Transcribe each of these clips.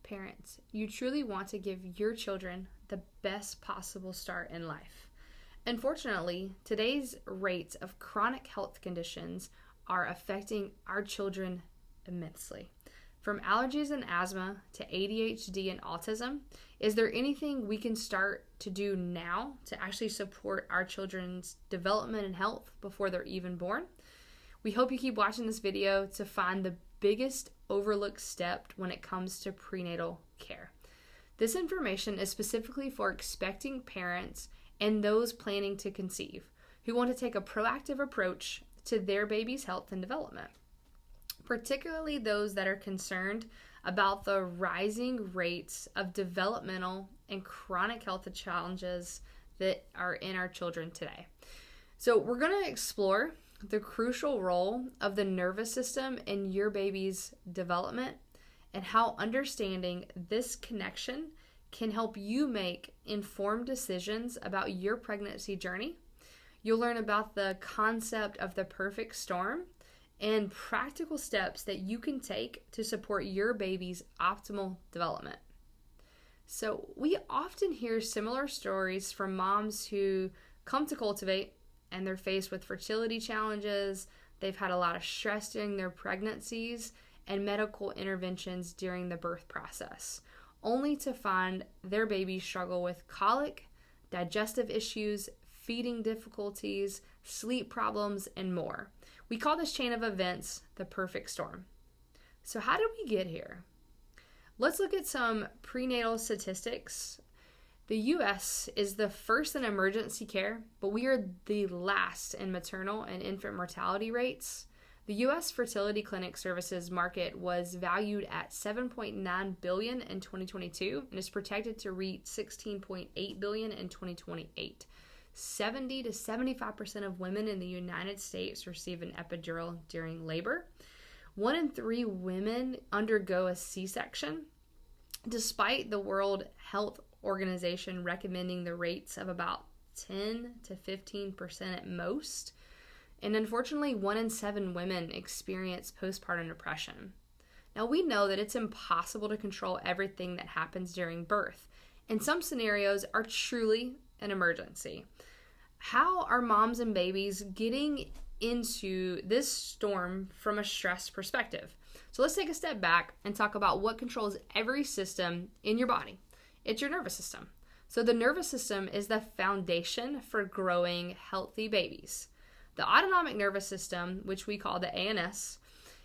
parents, you truly want to give your children the best possible start in life. Unfortunately, today's rates of chronic health conditions are affecting our children immensely. From allergies and asthma to ADHD and autism, is there anything we can start to do now to actually support our children's development and health before they're even born? We hope you keep watching this video to find the biggest overlooked step when it comes to prenatal care. This information is specifically for expecting parents and those planning to conceive who want to take a proactive approach to their baby's health and development, particularly those that are concerned about the rising rates of developmental and chronic health challenges that are in our children today. So we're going to explore the crucial role of the nervous system in your baby's development and how understanding this connection can help you make informed decisions about your pregnancy journey. You'll learn about the concept of the perfect storm and practical steps that you can take to support your baby's optimal development. So we often hear similar stories from moms who come to Cultivate and they're faced with fertility challenges. They've had a lot of stress during their pregnancies and medical interventions during the birth process, only to find their babies struggle with colic, digestive issues, feeding difficulties, sleep problems, and more. We call this chain of events the perfect storm. So how did we get here? Let's look at some prenatal statistics. The U.S. is the first in emergency care, but we are the last in maternal and infant mortality rates. The U.S. fertility clinic services market was valued at $7.9 billion in 2022 and is projected to reach $16.8 billion in 2028. 70 to 75% of women in the United States receive an epidural during labor. 1 in 3 women undergo a C-section, despite the World Health Organization recommending the rates of about 10 to 15% at most. And unfortunately, 1 in 7 women experience postpartum depression. Now, we know that it's impossible to control everything that happens during birth, and some scenarios are truly an emergency. How are moms and babies getting into this storm from a stress perspective? So let's take a step back and talk about what controls every system in your body. It's your nervous system. So the nervous system is the foundation for growing healthy babies. The autonomic nervous system, which we call the ANS,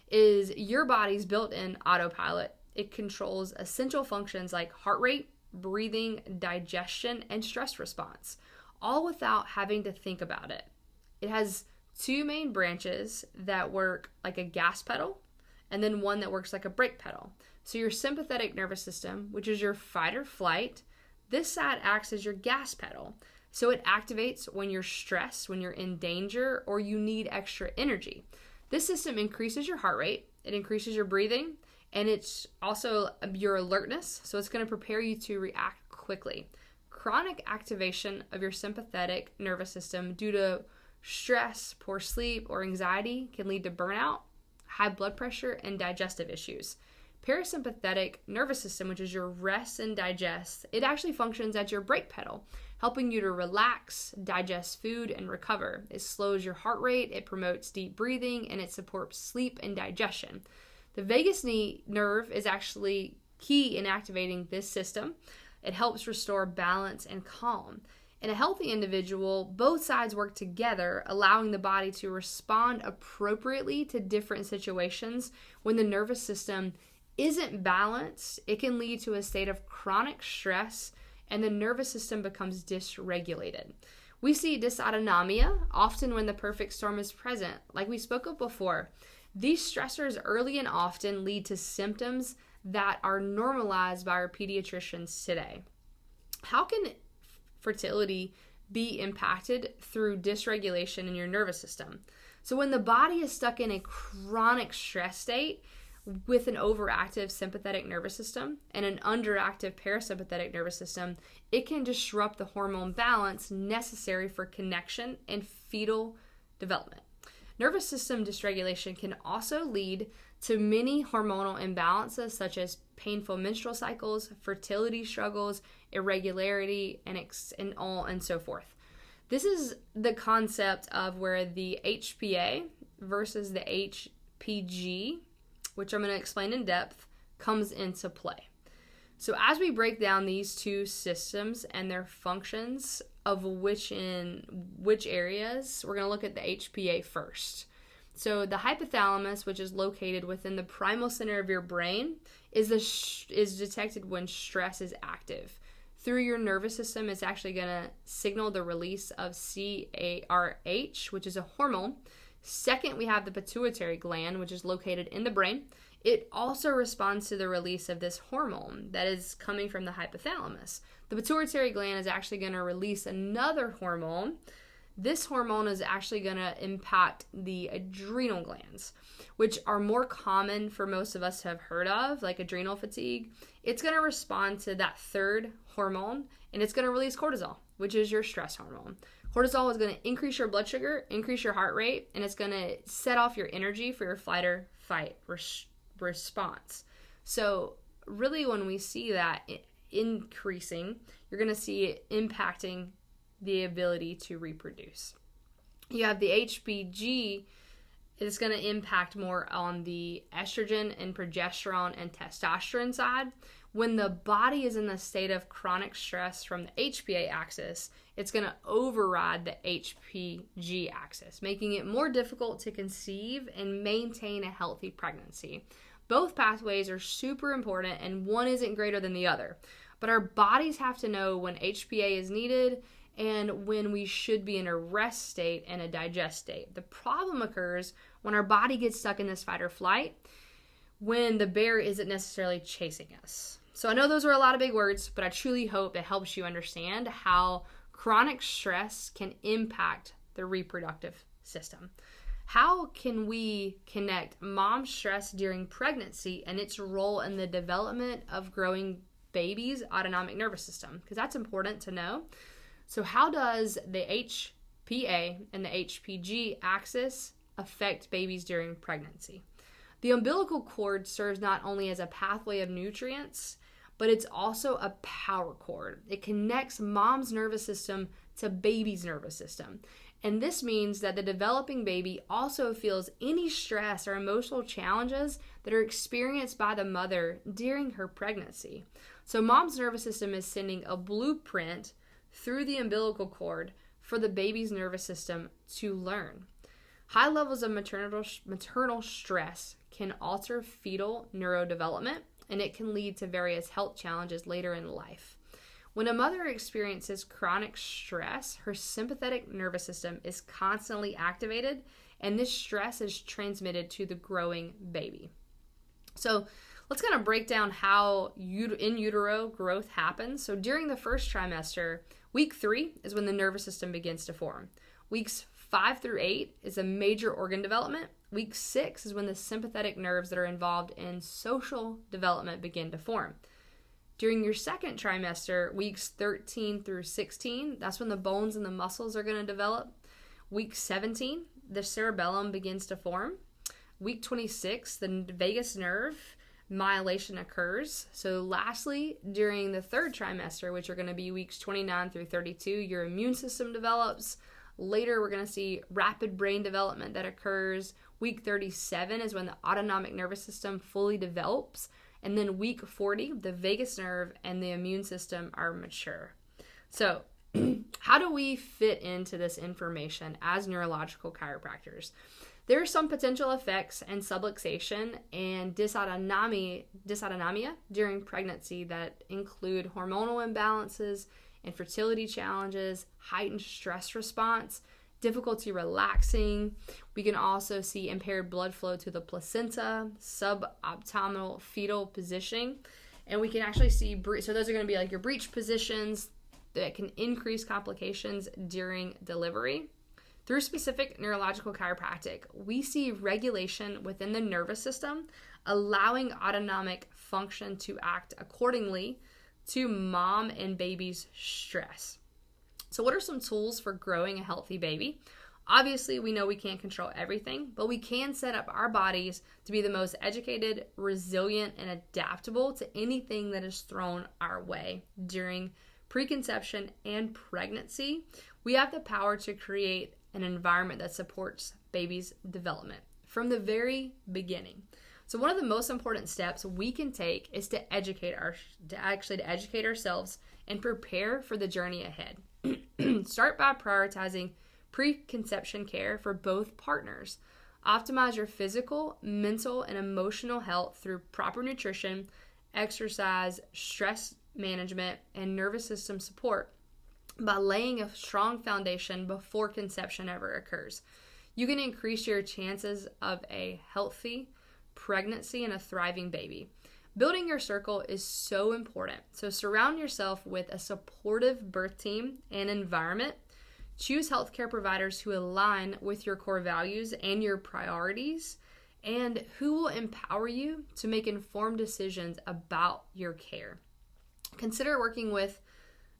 is your body's built-in autopilot. It controls essential functions like heart rate, breathing, digestion, and stress response, all without having to think about it. It has 2 main branches that work like a gas pedal, and then one that works like a brake pedal. So your sympathetic nervous system, which is your fight or flight, this side acts as your gas pedal. So it activates when you're stressed, when you're in danger, or you need extra energy. This system increases your heart rate, it increases your breathing, and it's also your alertness, so it's going to prepare you to react quickly. Chronic activation of your sympathetic nervous system due to stress, poor sleep, or anxiety can lead to burnout, high blood pressure, and digestive issues. Parasympathetic nervous system, which is your rest and digest, it actually functions as your brake pedal, helping you to relax, digest food, and recover. It slows your heart rate, it promotes deep breathing, and it supports sleep and digestion. The vagus nerve is actually key in activating this system. It helps restore balance and calm. In a healthy individual, both sides work together, allowing the body to respond appropriately to different situations. When the nervous system isn't balanced, it can lead to a state of chronic stress and the nervous system becomes dysregulated. We see dysautonomia often when the perfect storm is present. Like we spoke of before, these stressors early and often lead to symptoms that are normalized by our pediatricians today. How can fertility be impacted through dysregulation in your nervous system? So when the body is stuck in a chronic stress state with an overactive sympathetic nervous system and an underactive parasympathetic nervous system, it can disrupt the hormone balance necessary for connection and fetal development. Nervous system dysregulation can also lead to many hormonal imbalances such as painful menstrual cycles, fertility struggles, irregularity, and so forth. This is the concept of where the HPA versus the HPG, which I'm going to explain in depth, comes into play. So as we break down these two systems and their functions of which areas, we're going to look at the HPA first. So the hypothalamus, which is located within the primal center of your brain, is detected when stress is active. Through your nervous system, it's actually going to signal the release of CARH, which is a hormone. Second, we have the pituitary gland, which is located in the brain. It also responds to the release of this hormone that is coming from the hypothalamus. The pituitary gland is actually going to release another hormone. This hormone is actually going to impact the adrenal glands, which are more common for most of us to have heard of, like adrenal fatigue. It's going to respond to that third hormone, and it's going to release cortisol, which is your stress hormone. Cortisol is going to increase your blood sugar, increase your heart rate, and it's going to set off your energy for your flight or fight response. So really, when we see that increasing, you're going to see it impacting the ability to reproduce. You have the HPG. It's going to impact more on the estrogen and progesterone and testosterone side. When the body is in the state of chronic stress from the HPA axis, it's going to override the HPG axis, making it more difficult to conceive and maintain a healthy pregnancy. Both pathways are super important, and one isn't greater than the other. But our bodies have to know when HPA is needed and when we should be in a rest state and a digest state. The problem occurs when our body gets stuck in this fight or flight, when the bear isn't necessarily chasing us. So I know those are a lot of big words, but I truly hope it helps you understand how chronic stress can impact the reproductive system. How can we connect mom stress during pregnancy and its role in the development of growing baby's autonomic nervous system? Because that's important to know. So how does the HPA and the HPG axis affect babies during pregnancy? The umbilical cord serves not only as a pathway of nutrients, but it's also a power cord. It connects mom's nervous system to baby's nervous system. And this means that the developing baby also feels any stress or emotional challenges that are experienced by the mother during her pregnancy. So mom's nervous system is sending a blueprint through the umbilical cord for the baby's nervous system to learn. High levels of maternal stress can alter fetal neurodevelopment, and it can lead to various health challenges later in life. When a mother experiences chronic stress, her sympathetic nervous system is constantly activated, and this stress is transmitted to the growing baby. So let's kind of break down how in utero growth happens. So during the first trimester, week 3 is when the nervous system begins to form. Weeks 5 through 8 is a major organ development. Week 6 is when the sympathetic nerves that are involved in social development begin to form. During your second trimester, weeks 13 through 16, that's when the bones and the muscles are going to develop. Week 17, the cerebellum begins to form. Week 26, the vagus nerve myelation occurs. So lastly, during the third trimester, which are going to be weeks 29 through 32, your immune system develops. Later, we're going to see rapid brain development that occurs. Week 37 is when the autonomic nervous system fully develops. And then week 40, the vagus nerve and the immune system are mature. So how do we fit into this information as neurological chiropractors? There are some potential effects and subluxation and dysautonomia during pregnancy that include hormonal imbalances, infertility challenges, heightened stress response, difficulty relaxing. We can also see impaired blood flow to the placenta, suboptimal fetal positioning, and we can actually see, so those are going to be like your breech positions that can increase complications during delivery. Through specific neurological chiropractic, we see regulation within the nervous system, allowing autonomic function to act accordingly to mom and baby's stress. So what are some tools for growing a healthy baby? Obviously, we know we can't control everything, but we can set up our bodies to be the most educated, resilient, and adaptable to anything that is thrown our way during preconception and pregnancy. We have the power to create an environment that supports baby's development from the very beginning. So one of the most important steps we can take is to educate ourselves and prepare for the journey ahead. Start by prioritizing preconception care for both partners. Optimize your physical, mental, and emotional health through proper nutrition, exercise, stress management, and nervous system support by laying a strong foundation before conception ever occurs. You can increase your chances of a healthy pregnancy and a thriving baby. Building your circle is so important. So surround yourself with a supportive birth team and environment. Choose healthcare providers who align with your core values and your priorities, and who will empower you to make informed decisions about your care. Consider working with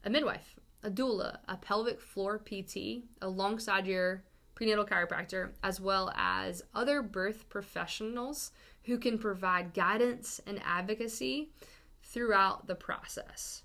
a midwife, a doula, a pelvic floor PT, alongside your prenatal chiropractor, as well as other birth professionals who can provide guidance and advocacy throughout the process.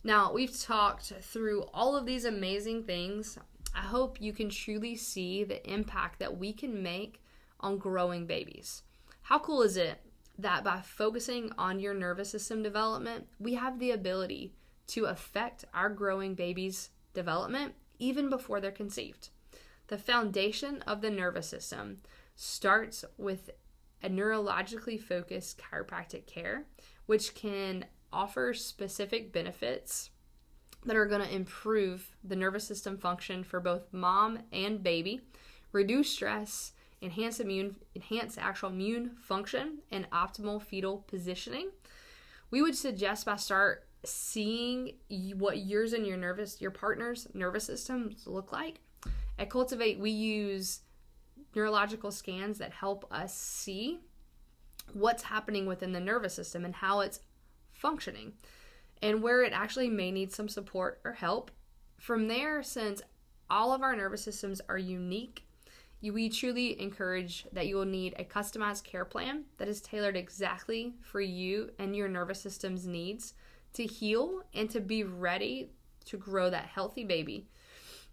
Now, we've talked through all of these amazing things. I hope you can truly see the impact that we can make on growing babies. How cool is it that by focusing on your nervous system development, we have the ability to affect our growing baby's development even before they're conceived? The foundation of the nervous system starts with a neurologically focused chiropractic care, which can offer specific benefits that are going to improve the nervous system function for both mom and baby, reduce stress, enhance actual immune function, and optimal fetal positioning. We would suggest by start seeing what yours and your partner's nervous systems look like. At Cultivate, we use neurological scans that help us see what's happening within the nervous system and how it's functioning, and where it actually may need some support or help. From there, since all of our nervous systems are unique, we truly encourage that you will need a customized care plan that is tailored exactly for you and your nervous system's needs to heal and to be ready to grow that healthy baby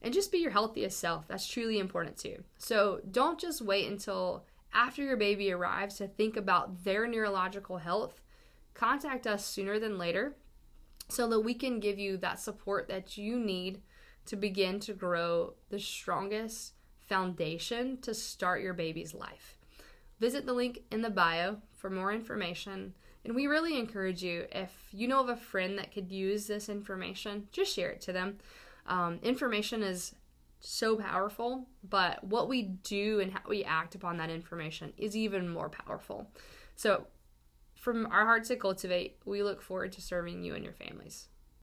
and just be your healthiest self. That's truly important too. So don't just wait until after your baby arrives to think about their neurological health. Contact us sooner than later so that we can give you that support that you need to begin to grow the strongest foundation to start your baby's life. Visit the link in the bio for more information. And we really encourage you, if you know of a friend that could use this information, just share it to them. Information is so powerful, but what we do and how we act upon that information is even more powerful. So from our hearts at Cultivate, we look forward to serving you and your families.